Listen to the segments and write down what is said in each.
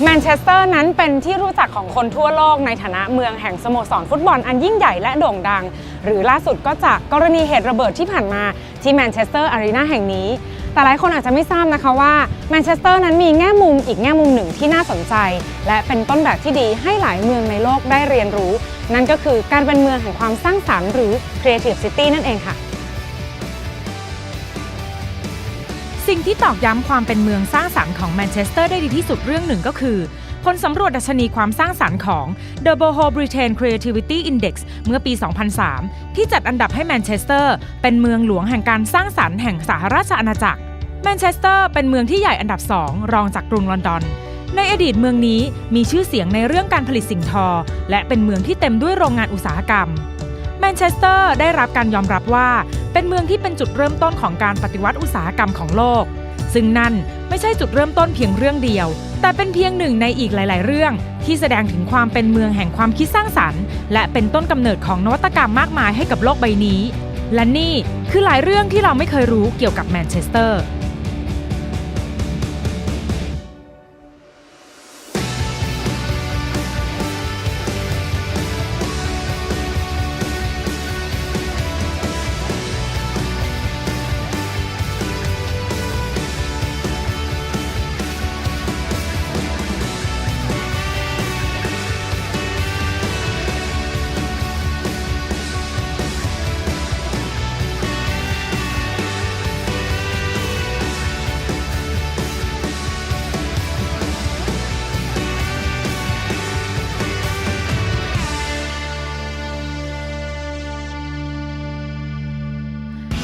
แมนเชสเตอร์นั้นเป็นที่รู้จักของคนทั่วโลกในฐานะเมืองแห่งสโมสรฟุตบอลอันยิ่งใหญ่และโด่งดังหรือล่าสุดก็จากกรณีเหตุระเบิดที่ผ่านมาที่แมนเชสเตอร์อารีนาแห่งนี้แต่หลายคนอาจจะไม่ทราบนะคะว่าแมนเชสเตอร์นั้นมีแง่มุมอีกแง่มุมหนึ่งที่น่าสนใจและเป็นต้นแบบที่ดีให้หลายเมืองในโลกได้เรียนรู้นั่นก็คือการเป็นเมืองแห่งความสร้างสรรค์หรือ Creative City นั่นเองค่ะสิ่งที่ตอกย้ำความเป็นเมืองสร้างสรรค์ของแมนเชสเตอร์ได้ดีที่สุดเรื่องหนึ่งก็คือผลสำรวจดัชนีความสร้างสรรค์ของ The Britain Creativity Index เมื่อปี 2003 ที่จัดอันดับให้แมนเชสเตอร์เป็นเมืองหลวงแห่งการสร้างสรรค์แห่งสหราชอาณาจักรแมนเชสเตอร์เป็นเมืองที่ใหญ่อันดับ 2 รองจากกรุงลอนดอนในอดีตเมืองนี้มีชื่อเสียงในเรื่องการผลิตสิ่งทอและเป็นเมืองที่เต็มด้วยโรงงานอุตสาหกรรมแมนเชสเตอร์ได้รับการยอมรับว่าเป็นเมืองที่เป็นจุดเริ่มต้นของการปฏิวัติอุตสาหกรรมของโลกซึ่งนั่นไม่ใช่จุดเริ่มต้นเพียงเรื่องเดียวแต่เป็นเพียงหนึ่งในอีกหลายๆเรื่องที่แสดงถึงความเป็นเมืองแห่งความคิดสร้างสรรค์และเป็นต้นกำเนิดของนวัตกรรมมากมายให้กับโลกใบนี้และนี่คือหลายเรื่องที่เราไม่เคยรู้เกี่ยวกับแมนเชสเตอร์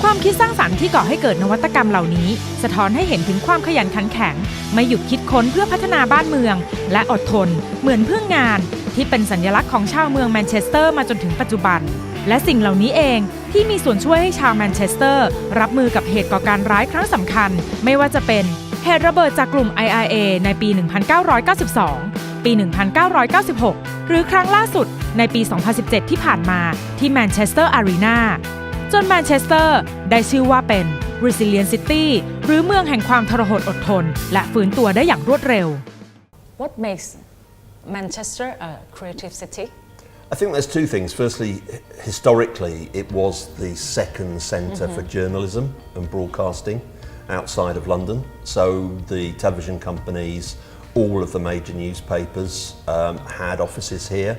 ความคิดสร้างสรรค์ที่ก่อให้เกิดนวัตกรรมเหล่านี้สะท้อนให้เห็นถึงความขยันขันแข็งไม่หยุดคิดค้นเพื่อพัฒนาบ้านเมืองและอดทนเหมือนพึ่งงานที่เป็นสัญลักษณ์ของชาวเมืองแมนเชสเตอร์มาจนถึงปัจจุบันและสิ่งเหล่านี้เองที่มีส่วนช่วยให้ชาวแมนเชสเตอร์รับมือกับเหตุก่อการร้ายครั้งสำคัญไม่ว่าจะเป็นเหตุระเบิดจากกลุ่ม IRA ในปี 1992 ปี 1996 หรือครั้งล่าสุดในปี 2017 ที่ผ่านมาที่แมนเชสเตอร์อารีนาจนแมนเชสเตอร์ได้ชื่อว่าเป็น Resilient City หรือเมืองแห่งความทรหดอดทนและฟื้นตัวได้อย่างรวดเร็ว What makes Manchester a creative city? I think there's two things. Firstly, historically, it was the second centre for journalism and broadcasting outside of London. So the television companies, all of the major newspapers had offices here.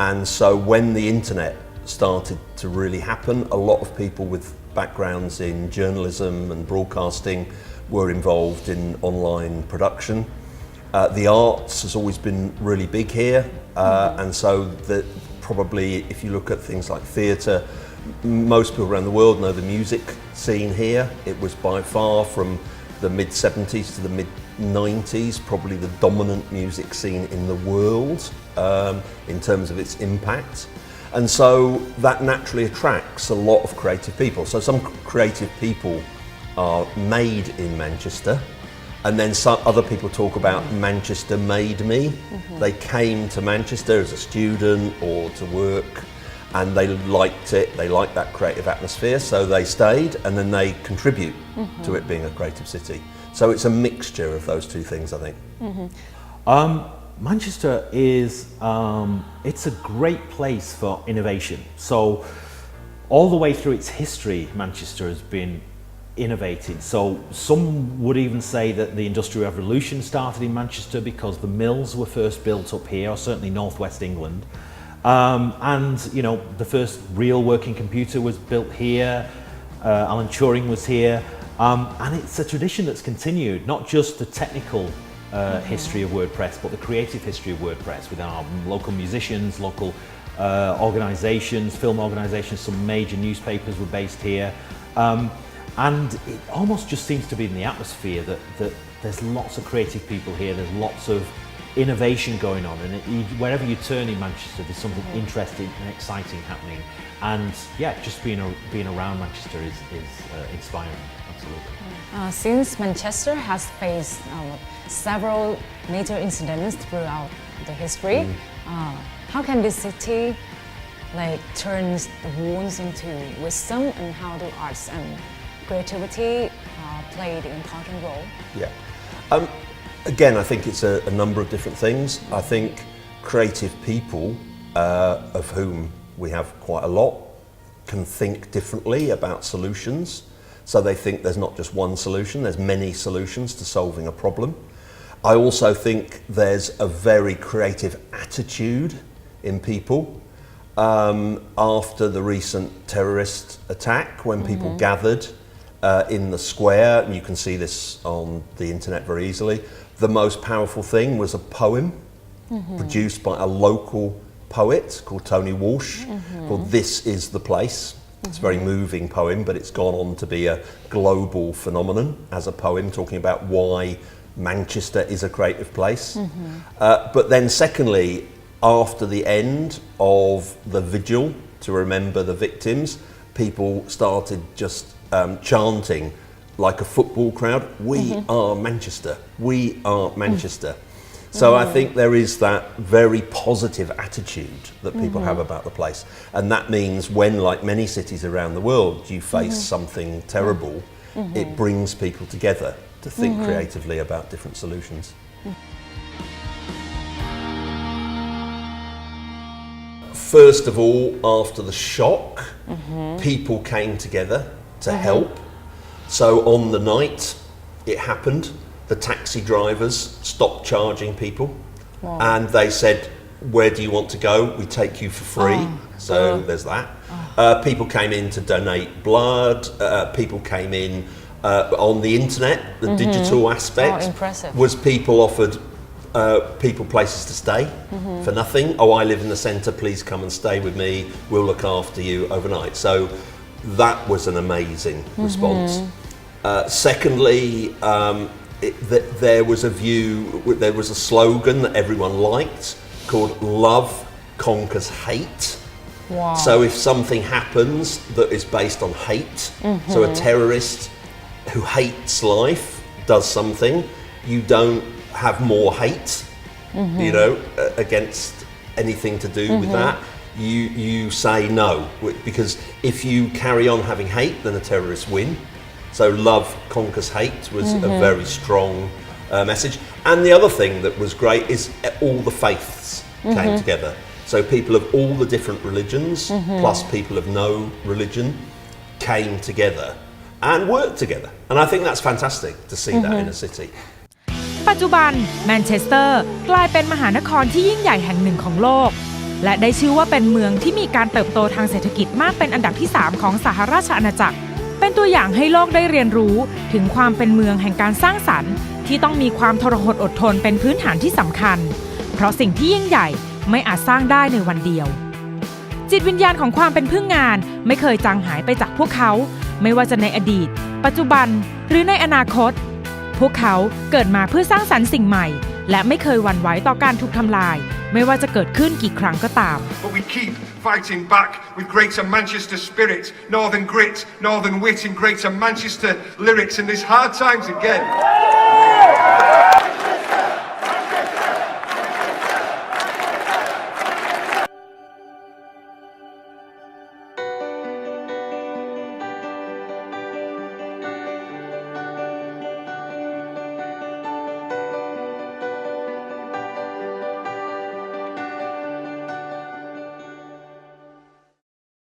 And so when the internet started to really happen, a lot of people with backgrounds in journalism and broadcasting were involved in online production. The arts has always been really big here, and so probably if you look at things like theatre, most people around the world know the music scene here. It was by far from the mid-70s to the mid-90s probably the dominant music scene in the world in terms of its impact. And so that naturally attracts a lot of creative people. So some creative people are made in Manchester, and then some other people talk about Manchester made me. They came to Manchester as a student or to work, and they liked it, they liked that creative atmosphere, so they stayed, and then they contribute to it being a creative city. So it's a mixture of those two things, I think. Manchester is, it's a great place for innovation. So all the way through its history, Manchester has been innovating. So some would even say that the Industrial Revolution started in Manchester because the mills were first built up here, or certainly northwest England. And you know, the first real working computer was built here, Alan Turing was here, and it's a tradition that's continued, not just the technical history of WordPress, but the creative history of WordPress with our local musicians, local organisations, film organisations, some major newspapers were based here. And it almost just seems to be in the atmosphere that there's lots of creative people here, there's lots of innovation going on, and wherever you turn in Manchester, there's something interesting and exciting happening. And yeah, just being around Manchester is inspiring, absolutely. Since Manchester has faced several major incidents throughout the history, how can this city turn the wounds into wisdom, and how do arts and creativity play the important role? Yeah. Again, I think it's a number of different things. I think creative people, of whom we have quite a lot, can think differently about solutions. So they think there's not just one solution, there's many solutions to solving a problem. I also think there's a very creative attitude in people. After the recent terrorist attack, when people gathered in the square, and you can see this on the internet very easily, the most powerful thing was a poem produced by a local poet called Tony Walsh, called This Is the Place. It's a very moving poem, but it's gone on to be a global phenomenon as a poem, talking about why Manchester is a creative place. But then secondly, after the end of the vigil to remember the victims, people started just chanting like a football crowd, we are Manchester, we are Manchester. So I think there is that very positive attitude that people have about the place. And that means when, like many cities around the world, you face something terrible, it brings people together to think creatively about different solutions. First of all, after the shock, people came together to help. So on the night it happened, the taxi drivers stopped charging people. And they said, where do you want to go? We take you for free. So there's that. People came in to donate blood. People came in on the internet. The digital aspect was people offered people places to stay for nothing. Oh, I live in the centre, please come and stay with me. We'll look after you overnight. So that was an amazing response. Secondly, there was a view, there was a slogan that everyone liked called Love Conquers Hate. Wow. So if something happens that is based on hate, so a terrorist who hates life does something, you don't have more hate, you know, against anything to do with that. You say no, because if you carry on having hate, then the terrorists win. So love conquers hate was a very strong message. And the other thing that was great is all the faiths came together. So people of all the different religions, plus people of no religion, came together and worked together. And I think that's fantastic to see that in a city. ปัจจุบันแมนเชสเตอร์กลายเป็นมหานครที่ยิ่งใหญ่แห่งหนึ่งของโลกและได้ชื่อว่าเป็นเมืองที่มีการเติบโตทางเศรษฐกิจมากเป็นอันดับที่ 3 ของสหราชอาณาจักรเป็นตัวอย่างให้โลกได้เรียนรู้ถึงความเป็นเมืองแห่งการสร้างสรรค์ที่ต้องมีความทรหดอดทนเป็นพื้นฐานที่สำคัญเพราะสิ่งที่ยิ่งใหญ่ไม่อาจสร้างได้ในวันเดียวจิตวิญญาณของความเป็นพึ่งงานไม่เคยจางหายไปจากพวกเขาไม่ว่าจะในอดีตปัจจุบันหรือในอนาคตพวกเขาเกิดมาเพื่อสร้างสรรค์สิ่งใหม่และไม่เคยหวั่นไหวต่อการถูกทำลายไม่ว่าจะเกิดขึ้นกี่ครั้งก็ตาม But we keep fighting back with greater Manchester spirit, northern grit, northern wit and greater Manchester lyrics in these hard times again.